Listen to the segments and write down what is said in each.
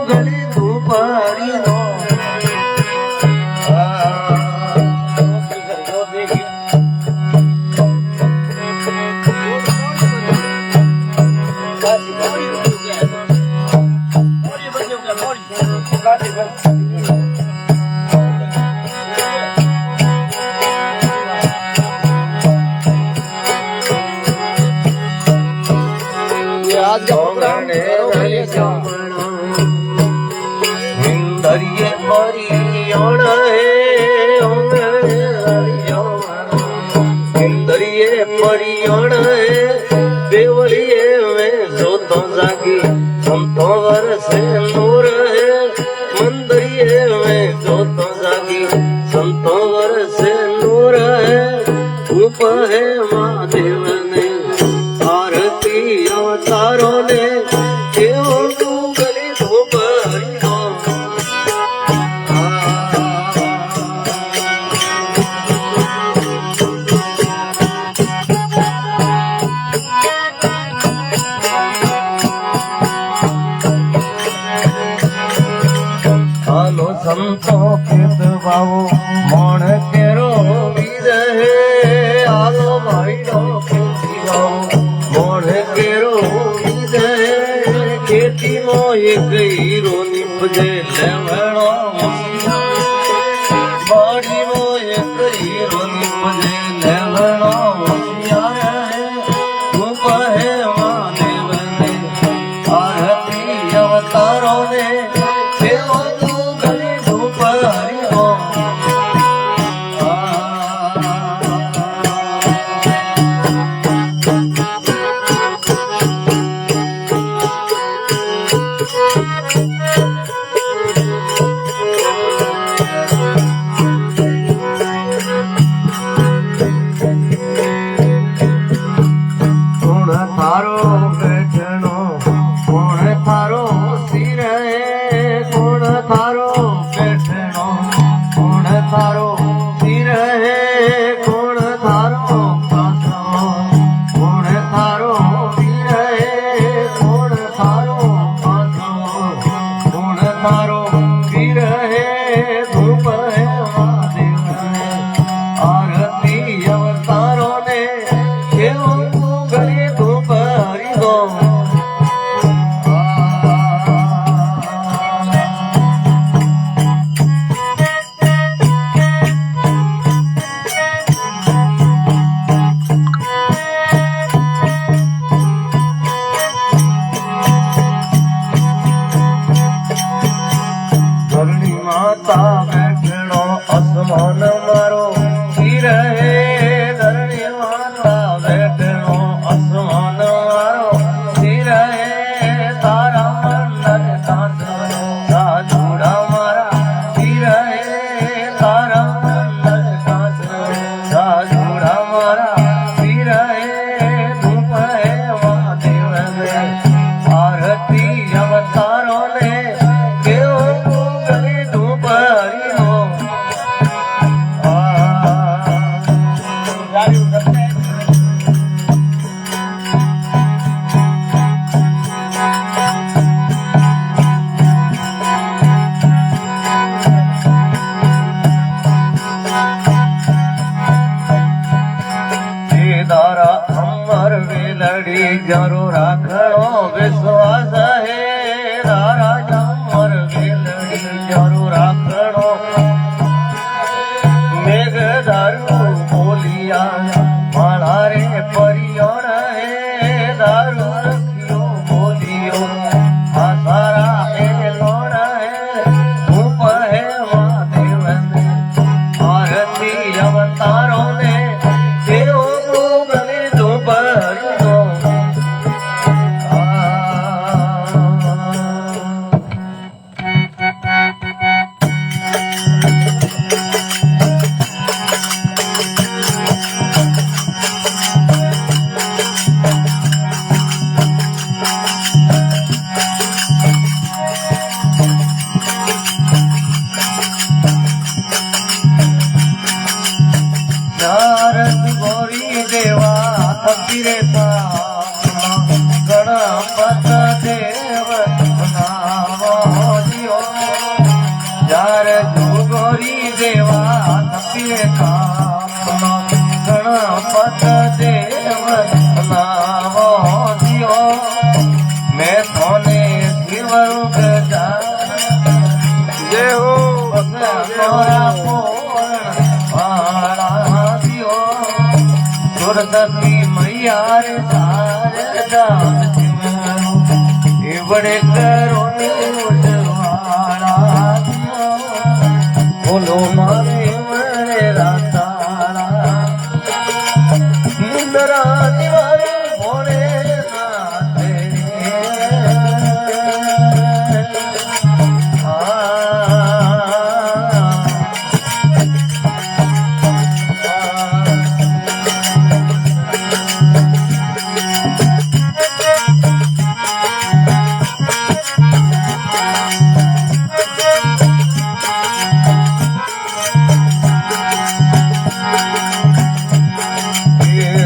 ગલી ધૂપડી દો દરિયે પરિયણ બેવલીએ મેં જોતો જાગી સંતો વરસે નૂર મંદરિયે મેં જોતો જાગી સંતો વરસે નૂર ધૂપ હે મહાદેવ ને આરતી અવતારો ને કેવો તું ગલી ધૂપ હરિનો સંતો ખેતવાઓ મણ કેરો વિદે આલો ભાઈનો ખેતીવાઓ મણ કેરો વિદે ખેતીમાં એક હીરો નીપજે લેવણો બાડીમાં એક હીરો નીપજે લેવણો ધૂપ હે મહાદેવ ને આરતી અવતારો ને આસમાન મારો સિર હે ધરણી માતા બેઠો આસમાન મારો સિર હે તારા મંડળ કાંતરો સાજુડા મારા સિર હે તારા મંડળ કાંતરો સાજુડા મારા સિર હે ધૂપ હે મહાદેવ ને આરતી અવતારો ને કેવો ગલી ધૂપ હરિનો અમર વેલડી જરો રાખો વિશ્વાસ હે તારા અમર વેલડી જરો રાખો મેઘ દારૂ બોલિયા માળા રે પરિયણ હે દારૂ રખ્યો બોલિયો આ સારા હે લોણ હે ધૂપ હે મહાદેવ ને આરતી અવતારો ને કેવો ગલી ધૂપ હરિનો જય હો મારા પૂર્ણ સુરતની મૈયા રે શારદા એ વડે કરો ને ઉજવાળા બોલો મારે વડે રાતાળા નિંદરા દિવાળી ભોળે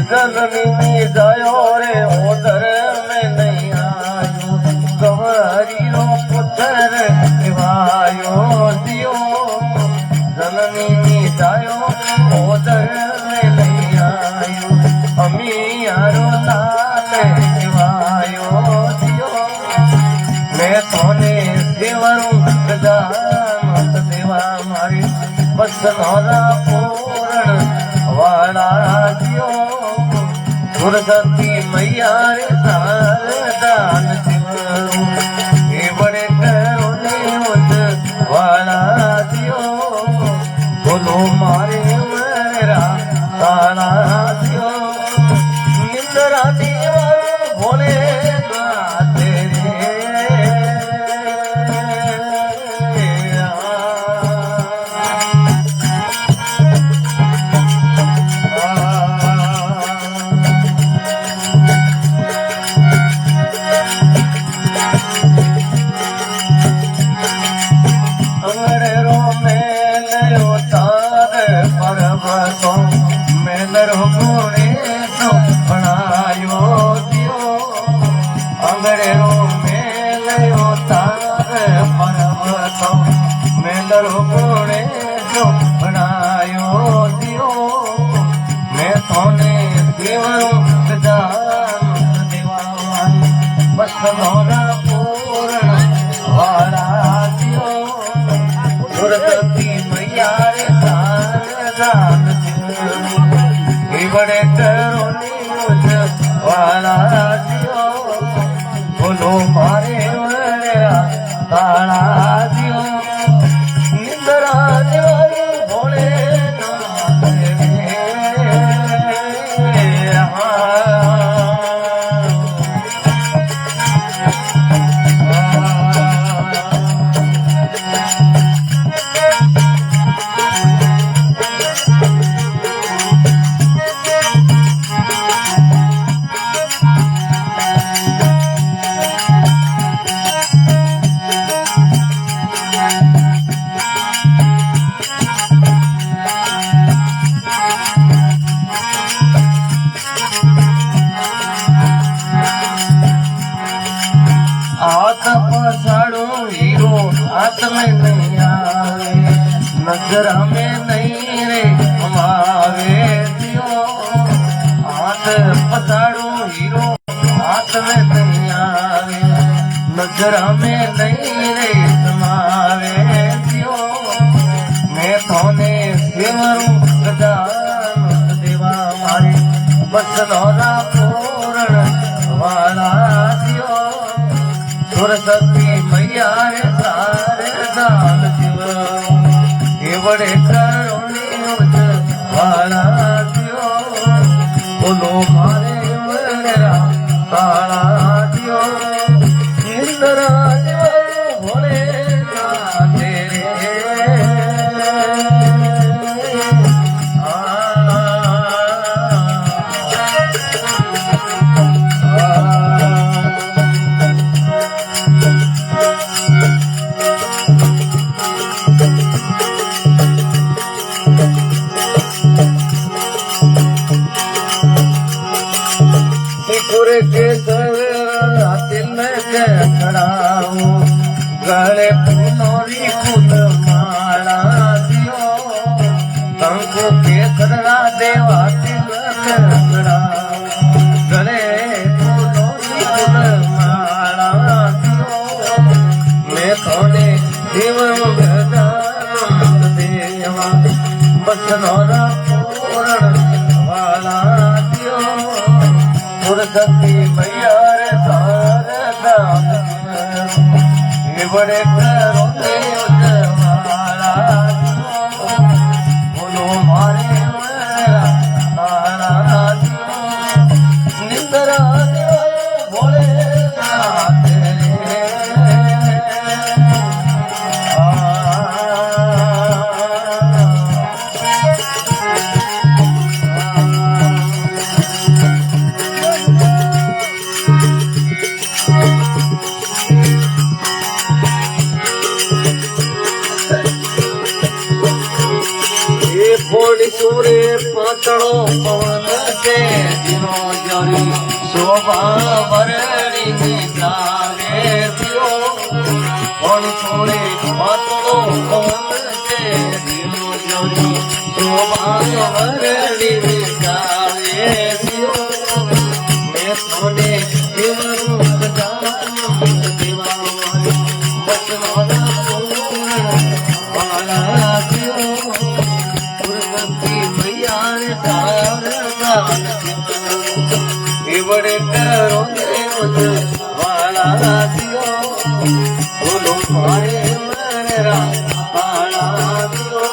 जननी जायो रे उधर में नहीं आयो कंवरी रो पुत्र दिवायो दियो जननी जायो उधर में नहीं आयो अमी यारो लाल दिवायो दियो मैं तोने देवरूं गजानत देवा मारी बस नौरा पूर्ण वाला दियो સુરતની મૈયા રે શારદાન શિવરું એ વડે કરો ને વાળા દિયો બોલો મારે વરા તાળા દિયો નિંદરા દેવા ભોલે ગાતે बड़े करो वाला दियो बोलो मारे ताला दियो निंदरा दिवाली भोले हाथ में नहीं आवे नजर हमें नहीं रे हमारे दियो हाथ पसाड़ो हीरो हाथ में नहीं आवे नजर हमें नहीं रे हमारे दियो मैं तोने सेवरूं गजानत देवा मारे बस नौरा पूर्ण वाला दियो सुरसती मैया रे शारदान शिव ए वडे करुणी वाला दियो बोलो मारे वरा काला दियो इंद्रा दियो भोले तेरे गले फूलोरी फूल माला दियो कंको केसरा देवा तिलकड़ा गले फूलोरी फूल माला दियो मैं थोड़े जीवन गजानंद देवा बसनोरा पूरण वाला दियो सुरसती मैया रे शारदा ये बड़े करो वाला बोलो मारे मारा निंदरा बोले फोड़ी सूरे पातड़ो पवन से दिनो जरी शोभा वरणी निकाले दियो फोड़ी सूरे पातड़ो पवन से दिनो जरी शोभा वरणी निकाले दियो मैं थोड़े जीवन गजानंद देवा बचनोरा पूर्ण वाला दियो मैया रे शारदा ये बड़े करो वाला दियो बोलो मारे मेरा वाला दियो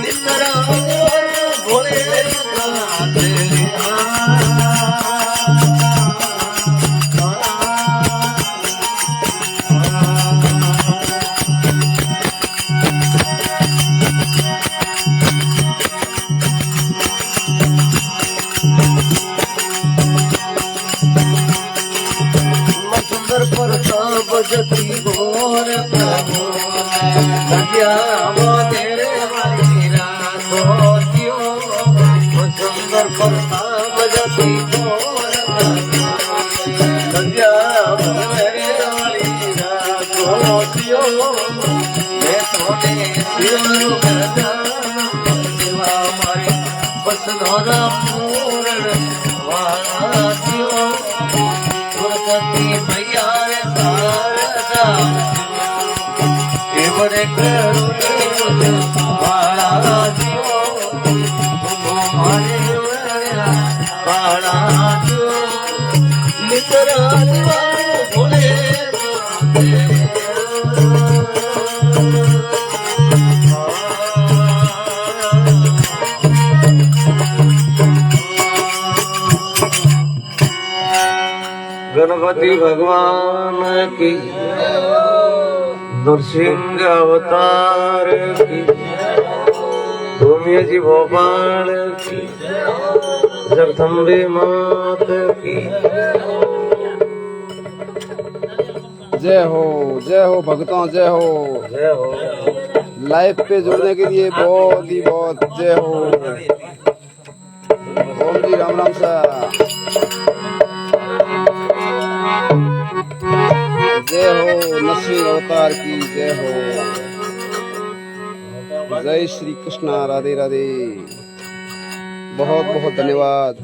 नितरा भोले बजती गोर प्रभु लग्या वो तेरे वालीरा सोचियो वो सुंदर परता बजती गोर प्रभु लग्या वो मेरे वालीरा सोचियो मैं थोड़े शिव गजानंद देवा मारे बसनोरा पूर्ण वाला दियो सुरसती मैया रे शारदा ये बड़े करुणे वाला दियो मारे वाला दियो नितरा भोले गणपति भगवान की नरसिंह अवतार की भूमिया जी भोपाल की जगदम्बे मात की जय हो भक्तों, जय हो। जय हो। लाइव पे जुड़ने के लिए बहुत ही बहुत जय हो। ओम जी राम राम सा। जय हो नरसिंह अवतार की जय हो। जय श्री कृष्णा, राधे राधे। बहुत बहुत धन्यवाद।